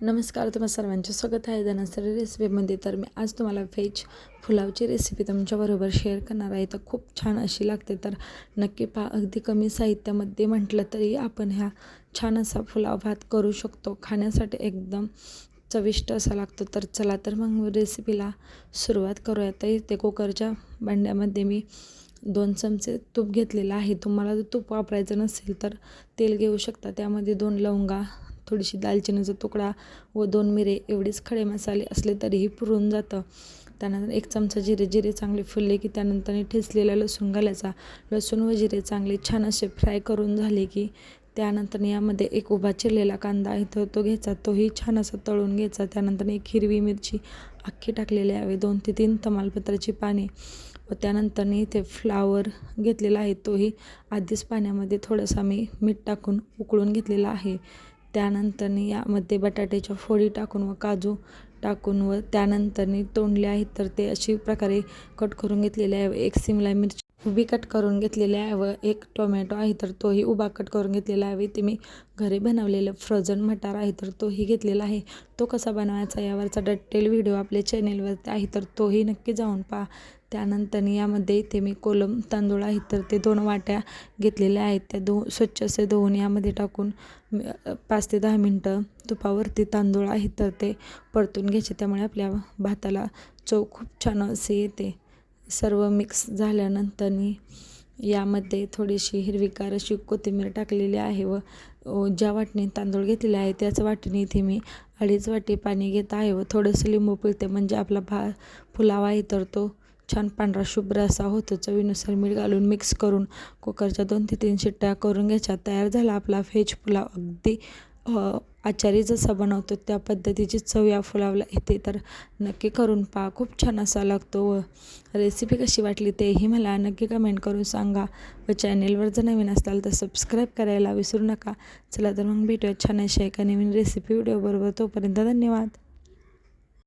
नमस्कार, तुम्हा सर्वांचे स्वागत आहे धनसरी रेसिपीमध्ये. तर मी आज तुम्हाला व्हेज पुलावची रेसिपी तुमच्याबरोबर शेअर करणार आहे. तर खूप छान अशी लागते. तर नक्की पहा. अगदी कमी साहित्यामध्ये म्हटलं तरी आपण ह्या छान असा पुलाव भात करू शकतो. खाण्यासाठी एकदम चविष्ट असा लागतो. तर चला तर मग रेसिपीला सुरुवात करूया. तर इथे कुकरच्या भांड्यामध्ये मी 2 चमचे तूप घेतलेलं आहे. तुम्हाला जर तूप वापरायचं नसेल तर तेल घेऊ शकता. त्यामध्ये 2 लवंगा, थोडीशी दालचिनीचा तुकडा व 2 मिरे एवढेच खडे मसाले असले तरीही पुरून जातं. त्यानंतर 1 चमचा जिरे चांगले फुलले की त्यानंतर ठेचलेला लसूण घालायचा. लसूण व जिरे चांगले छान असे फ्राय करून झाले की त्यानंतर यामध्ये एक उभा चिरलेला कांदा आहे तो घ्यायचा. तोही छान असा तळून घ्यायचा. त्यानंतर एक हिरवी मिरची अख्खी टाकलेली आहे, 2 ते 3 तमालपत्राची पाने व त्यानंतर इथे फ्लावर घेतलेला आहे. तोही आधीच पाण्यामध्ये थोडासा मी मीठ टाकून उकळून घेतलेला आहे. त्यानंतर यामध्ये बटाट्याच्या फोडी टाकून व काजू टाकून व त्यानंतर तोंडले आहेत तर ते अशी प्रकारे कट करून घेतलेले आहे. 1 शिमला मिरची उभी कट करून घेतलेली आहे व 1 टोमॅटो आहे तर तोही उभा कट करून घेतलेला आहे. ते मी घरी बनवलेलं फ्रोझन मटार आहे तर तोही घेतलेला आहे. तो कसा बनवायचा यावरचा डिटेल व्हिडिओ आपल्या चॅनेलवरती आहे तर तोही नक्की जाऊन पहा. त्यानंतर यामध्ये इथे मी कोलम तांदूळ आहेत तर ते 2 वाट्या घेतलेल्या आहेत. त्या स्वच्छ असे धुवून यामध्ये टाकून 5 ते 10 मिनटं तुपावरती तांदूळ आहेत तर ते परतून घ्यायचे. त्यामुळे आपल्या भाताला चव खूप छान असे येते. सर्व मिक्स झाल्यानंतर यामध्ये थोडीशी हिरवीगार अशी कोथिंबीर टाकलेली आहे व ज्या वाटणी तांदूळ घेतलेले आहे त्याच वाटीने इथे मी 2.5 वाटी पाणी घेत आहे व थोडंसं लिंबू पिळते म्हणजे आपला पुलाव आहे तर तो छान पांढरा शुभ्र असा होतो. चवीनुसार मीठ घालून मिक्स करून कुकरच्या 2 ते 3 शिट्ट्या करून घ्यायच्या. तयार झाला आपला व्हेज पुलाव. अगदी आचारी जसा बनवतो त्या पद्धतीची चव या पुलावला येते. तर नक्की करून पहा. खूप छान असा लागतो व रेसिपी कशी वाटली तेही मला नक्की कमेंट करून सांगा व चॅनेलवर जर नवीन असाल तर सबस्क्राईब करायला विसरू नका. चला तर मग भेटूया छान अशा एका नवीन रेसिपी व्हिडिओबरोबर. तोपर्यंत धन्यवाद.